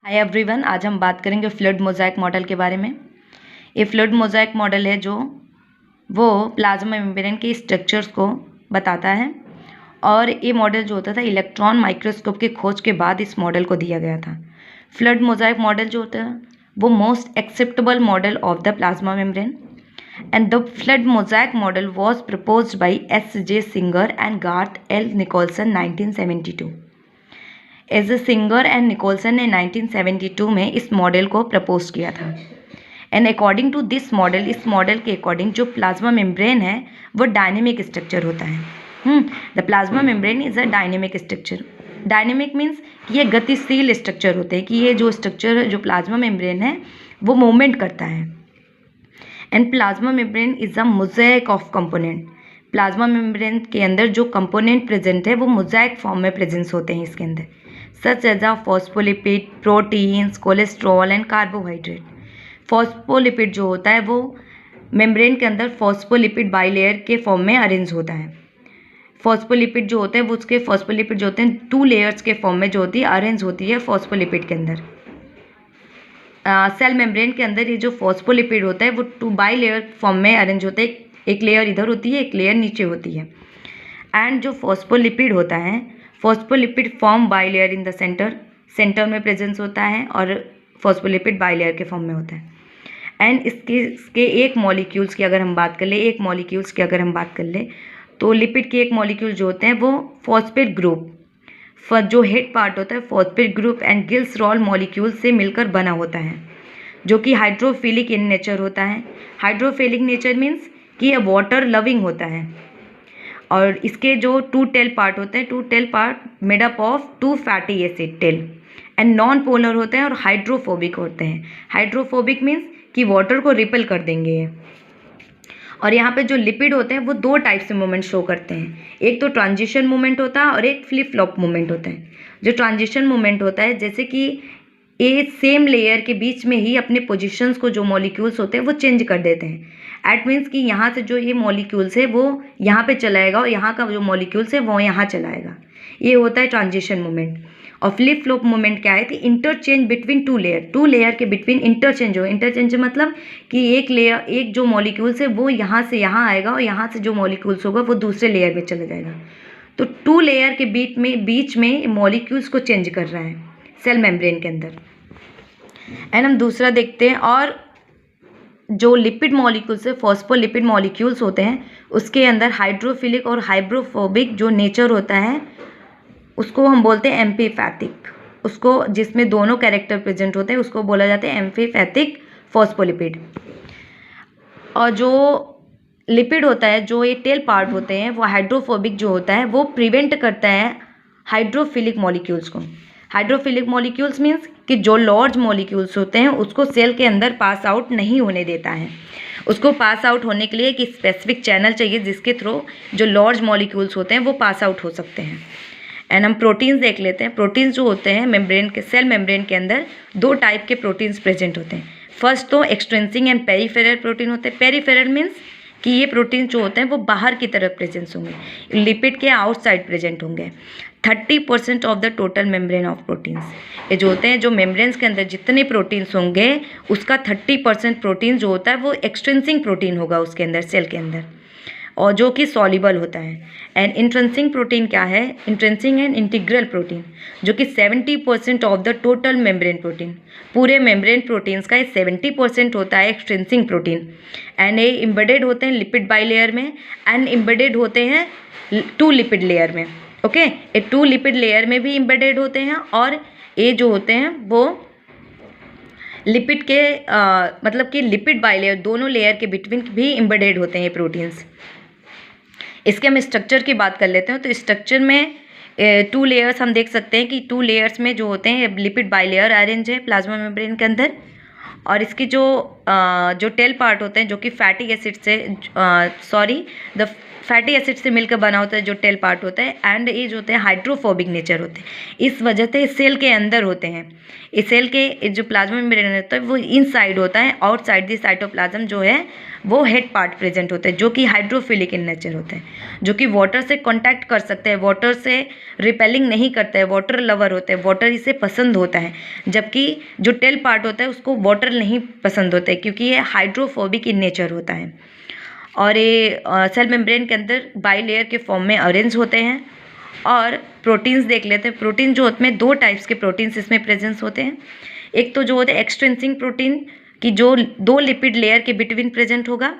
Hi everyone, आज हम बात करेंगे फ्लूइड मोज़ाइक मॉडल के बारे में। ये फ्लूइड मोज़ाइक मॉडल है जो वो प्लाज्मा मेम्ब्रेन के स्ट्रक्चर्स को बताता है और ये मॉडल जो होता था इलेक्ट्रॉन माइक्रोस्कोप की खोज के बाद इस मॉडल को दिया गया था। फ्लूइड मोज़ाइक मॉडल जो होता है वो most acceptable model of the plasma membrane and the fluid mosaic model was proposed by S.J. Singer and Garth L. Nicolson 1972। As a Singer and Nicolson ने 1972 में इस मॉडल को प्रपोज किया था। And according to this model, इस model के according जो plasma membrane है वो डायनेमिक स्ट्रक्चर होता है। The plasma membrane is a dynamic structure. Dynamic means कि ये गतिशील स्ट्रक्चर होते हैं, कि ये जो स्ट्रक्चर जो प्लाज्मा मेम्ब्रेन है वो मूवमेंट करता है। And plasma membrane is a mosaic of component. Plasma membrane के अंदर जो कंपोनेंट प्रेजेंट है वो मोज़ेक फॉर्म में प्रेजेंस होते हैं इसके अंदर, such as a phospholipid, proteins, cholesterol and carbohydrate. Phospholipid जो होता है वो मेम्ब्रेन के अंदर फॉस्फोलिपिड बाइलेयर के फॉर्म में अरेंज होता है। फॉस्फोलिपिड जो होते हैं वो उसके फॉस्फोलिपिड जो होते हैं 2 लेयर्स के फॉर्म में जो होती है अरेंज होती है फॉस्फोलिपिड के अंदर। सेल मेम्ब्रेन के अंदर ये जो फॉस्फोलिपिड होता है वो 2 बाई लेयर फॉर्म में अरेंज होते हैं। एक लेयर इधर होती है, एक लेयर नीचे होती है। एंड जो फॉस्फोलिपिड होता है, phospholipid form by layer in the centre में प्रेजेंस होता है और फॉस्फोलिपिड बाई लेयर के फॉर्म में होता है। एंड इसके एक मॉलिक्यूल्स की अगर हम बात कर ले, तो लिपिड के एक मॉलिक्यूल जो होते हैं वो फॉस्फेट ग्रुप, जो हेड पार्ट होता है फॉस्फेट ग्रुप एंड गिल्सरॉल मॉलिक्यूल से मिलकर बना होता है, जो कि हाइड्रोफिलिक इन नेचर होता है। हाइड्रोफिलिक नेचर मीन्स कि यह वाटर लविंग होता है। और इसके जो 2 टेल पार्ट होते हैं, 2 tail part made up of 2 fatty acid tail and non polar होते हैं और हाइड्रोफोबिक होते हैं। हाइड्रोफोबिक मीन्स कि वाटर को रिपेल कर देंगे। और यहाँ पे जो लिपिड होते हैं वो 2 टाइप से मूवमेंट शो करते हैं। एक तो ट्रांजिशन मूवमेंट होता है और एक फ्लिप फ्लॉप मूवमेंट होता है। जो ट्रांजिशन मूवमेंट होता है जैसे कि ये सेम लेयर के बीच में ही अपने पोजीशंस को जो मॉलिक्यूल्स होते हैं वो चेंज कर देते हैं। एट मीन्स कि यहाँ से जो ये मॉलिक्यूल्स है वो यहाँ पे चलाएगा और यहाँ का जो मॉलिक्यूल्स है वो यहाँ चलाएगा। ये होता है ट्रांजिशन मूवमेंट। और फ्लिप फ्लॉप मूवमेंट क्या है कि इंटरचेंज बिटवीन 2 लेयर के बिटवीन इंटरचेंज मतलब कि एक जो मॉलिक्यूल्स है वो यहाँ से यहाँ आएगा और यहाँ से जो मॉलिक्यूल्स होगा वो दूसरे लेयर में चला जाएगा। तो 2 लेयर के बीच में मॉलिक्यूल्स को चेंज कर रहा है सेल मेम्ब्रेन के अंदर। एंड हम दूसरा देखते हैं, और जो लिपिड मॉलिक्यूल्स है फॉस्फोलिपिड मॉलिक्यूल्स होते हैं उसके अंदर हाइड्रोफिलिक और हाइड्रोफोबिक जो नेचर होता है उसको हम बोलते हैं एम्फीपैथिक। उसको जिसमें दोनों कैरेक्टर प्रेजेंट होते हैं उसको बोला जाता है एम्फीपैथिक फॉस्फोलिपिड। और जो लिपिड होता है, जो ये टेल पार्ट होते हैं, वो हाइड्रोफोबिक जो होता है वो प्रिवेंट करता है हाइड्रोफिलिक मॉलिक्यूल्स को। हाइड्रोफिलिक मॉलिक्यूल्स मीन्स कि जो लार्ज मॉलिक्यूल्स होते हैं उसको सेल के अंदर पास आउट नहीं होने देता है। उसको पास आउट होने के लिए एक स्पेसिफिक चैनल चाहिए जिसके थ्रू जो लार्ज मॉलिक्यूल्स होते हैं वो पास आउट हो सकते हैं। एंड हम प्रोटीन्स देख लेते हैं। प्रोटीन्स जो होते हैं सेल मेम्ब्रेन के अंदर 2 टाइप के प्रोटीन्स प्रेजेंट होते हैं। फर्स्ट तो एक्सट्रिंसिक एंड पेरिफेरल प्रोटीन होते हैं। पेरिफेरल मीन्स कि ये प्रोटीन जो होते हैं वो बाहर की तरफ प्रेजेंस होंगे, लिपिड के आउटसाइड प्रेजेंट होंगे। 30% of the total membrane of proteins, ये जो होते हैं जो मेम्ब्रेन्स के अंदर जितने प्रोटीन्स होंगे उसका 30% प्रोटीन जो होता है वो एक्सट्रिंसिक प्रोटीन होगा उसके अंदर, सेल के अंदर, और जो कि सॉल्युबल होता है। एंड इंट्रिंसिक प्रोटीन क्या है? इंट्रिंसिक एंड इंटीग्रल प्रोटीन, जो कि 70% of the total membrane protein, पूरे मेम्ब्रेन प्रोटीन्स का 70% होता है एक्सट्रिंसिक प्रोटीन। एंड ये इम्बेडेड होते हैं लिपिड बाइलेयर में एंड इम्बेडेड होते हैं 2 लिपिड लेयर में। ओके, ये 2 लिपिड लेयर में भी इम्बेडेड होते हैं और ये जो होते हैं वो लिपिड के मतलब कि लिपिड बाइलेयर दोनों लेयर के बिटवीन भी इम्बेडेड होते हैं ये प्रोटीन्स। इसके हम स्ट्रक्चर की बात कर लेते हैं। तो स्ट्रक्चर में 2 लेयर्स हम देख सकते हैं कि 2 लेयर्स में जो होते हैं लिपिड बाइलेयर अरेंज है प्लाज्मा मेम्ब्रेन के अंदर। और इसकी जो टेल पार्ट होते हैं जो कि फैटी एसिड से द फैटी एसिड से मिलकर बना होता है जो टेल पार्ट होता है, एंड ये जो होते हैं हाइड्रोफोबिक नेचर होते हैं। इस वजह से सेल के अंदर होते हैं। इस सेल के जो प्लाज्मा मेम्ब्रेन होता है वो इनसाइड होता है, आउटसाइड द साइटोप्लाज्म जो है वो हेड पार्ट प्रेजेंट होता है, जो कि हाइड्रोफिलिक इन नेचर होते हैं, जो कि वाटर से कांटेक्ट कर सकते हैं, वाटर से रिपेलिंग नहीं करते हैं, वाटर लवर होते हैं, वाटर इसे पसंद होता है। जबकि जो टेल पार्ट होता है उसको वाटर नहीं पसंद होता है, क्योंकि ये हाइड्रोफोबिक इन नेचर होता है। और ये सेल मेम्ब्रेन के अंदर बाई लेयर के फॉर्म में अरेंज होते हैं। और प्रोटीन्स देख लेते हैं। प्रोटीन जो होते हैं, दो टाइप्स के प्रोटीन्स इसमें प्रेजेंस होते हैं। एक तो जो होते हैं एक्सट्रिंसिक प्रोटीन कि जो दो लिपिड लेयर के बिटवीन प्रेजेंट होगा,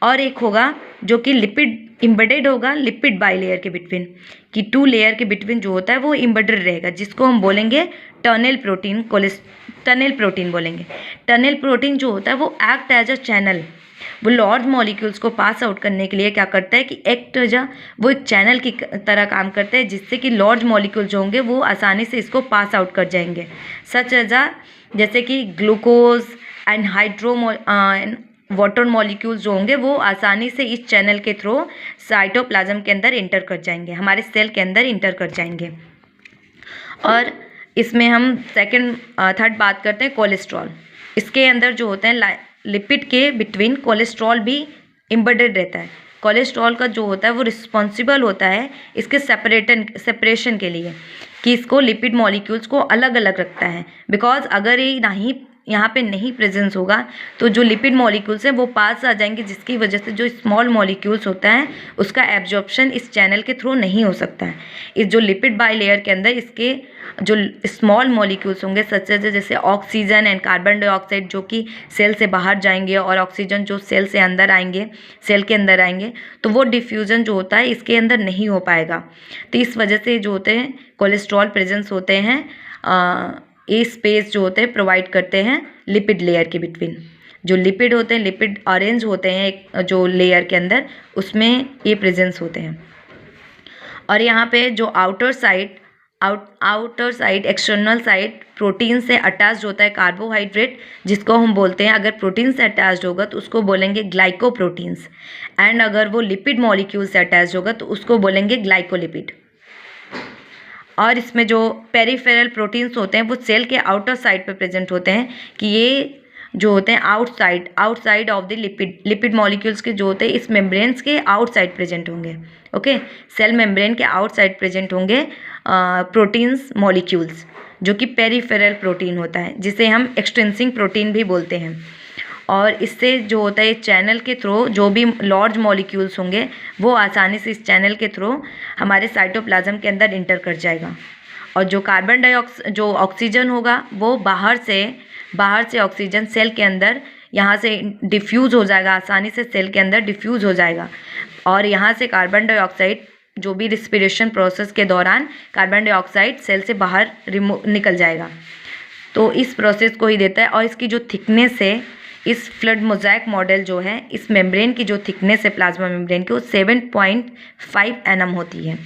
और एक होगा जो कि लिपिड इम्बेडेड होगा लिपिड बाई लेयर के बिटवीन, कि टू लेयर के बिटवीन जो होता है वो इम्बेडेड रहेगा, जिसको हम बोलेंगे टनल प्रोटीन, टनल प्रोटीन बोलेंगे। टनल प्रोटीन जो होता है वो एक्ट एज अ चैनल, वो लार्ज मॉलिक्यूल्स को पास आउट करने के लिए क्या करता है कि एक्ट एज वो एक चैनल की तरह काम करता है, जिससे कि लार्ज मॉलिक्यूल जो होंगे वो आसानी से इसको पास आउट कर जाएंगे। सच एज जैसे कि ग्लूकोज एंड वाटर मॉलिक्यूल्स जो होंगे वो आसानी से इस चैनल के थ्रू साइटोप्लाज्म के अंदर इंटर कर जाएंगे, हमारे सेल के अंदर इंटर कर जाएंगे। और इसमें हम थर्ड बात करते हैं कोलेस्ट्रॉल। इसके अंदर जो होते हैं लिपिड के बिटवीन कोलेस्ट्रॉल भी इम्बेडेड रहता है। कोलेस्ट्रॉल का जो होता है वो रिस्पॉन्सिबल होता है इसके सेपरेशन के लिए, कि इसको लिपिड मॉलिक्यूल्स को अलग अलग रखता है। बिकॉज अगर ये नहीं यहाँ पे नहीं प्रेजेंस होगा तो जो लिपिड मॉलिक्यूल्स हैं वो पास आ जाएंगे, जिसकी वजह से जो स्मॉल मॉलिक्यूल्स होता है उसका एब्जॉर्प्शन इस चैनल के थ्रू नहीं हो सकता है। इस जो लिपिड बाई लेयर के अंदर इसके जो स्मॉल मॉलिक्यूल्स होंगे सच जैसे ऑक्सीजन एंड कार्बन डाइऑक्साइड जो कि सेल से बाहर जाएंगे, और ऑक्सीजन जो सेल से अंदर आएंगे, सेल के अंदर आएंगे, तो वो डिफ्यूज़न जो होता है इसके अंदर नहीं हो पाएगा। तो इस वजह से जो होते हैं कोलेस्ट्रॉल प्रेजेंस होते हैं, ये स्पेस जो होते हैं प्रोवाइड करते हैं लिपिड लेयर के बिटवीन। जो लिपिड होते हैं, लिपिड ऑरेंज होते हैं एक जो लेयर के अंदर, उसमें ये प्रेजेंस होते हैं। और यहाँ पे जो outer side external side protein से अटैच्ड होता है कार्बोहाइड्रेट, जिसको हम बोलते हैं, अगर प्रोटीन से अटैच्ड होगा तो उसको बोलेंगे ग्लाइकोप्रोटीन्स, एंड अगर वो लिपिड मॉलिक्यूल से अटैच्ड होगा तो उसको बोलेंगे ग्लाइकोलिपिड। और इसमें जो पेरिफेरल प्रोटीन्स होते हैं वो सेल के आउटर साइड पे प्रेजेंट होते हैं, कि ये जो होते हैं outside of the lipid molecules के जो होते हैं इस मेम्ब्रेन्स के आउटसाइड प्रेजेंट होंगे। ओके, सेल मेम्ब्रेन के आउटसाइड प्रेजेंट होंगे प्रोटीन्स मॉलिक्यूल्स, जो कि पेरिफेरल प्रोटीन होता है, जिसे हम एक्सट्रिंसिक प्रोटीन भी बोलते हैं। और इससे जो होता है चैनल के थ्रू जो भी लार्ज मॉलिक्यूल्स होंगे वो आसानी से इस चैनल के थ्रू हमारे साइटोप्लाज्म के अंदर इंटर कर जाएगा। और जो जो ऑक्सीजन होगा वो बाहर से ऑक्सीजन सेल के अंदर यहाँ से डिफ्यूज़ हो जाएगा, आसानी से सेल के अंदर डिफ्यूज़ हो जाएगा। और यहाँ से कार्बन डाइऑक्साइड जो भी रिस्पिरेशन प्रोसेस के दौरान कार्बन डाइऑक्साइड सेल से बाहर निकल जाएगा। तो इस प्रोसेस को ही देता है। और इसकी जो थिकनेस है, इस फ्लड मोज़ाइक मॉडल जो है, इस मेम्ब्रेन की जो थिकनेस है प्लाज्मा मेम्ब्रेन की, वो 7.5 nm होती है।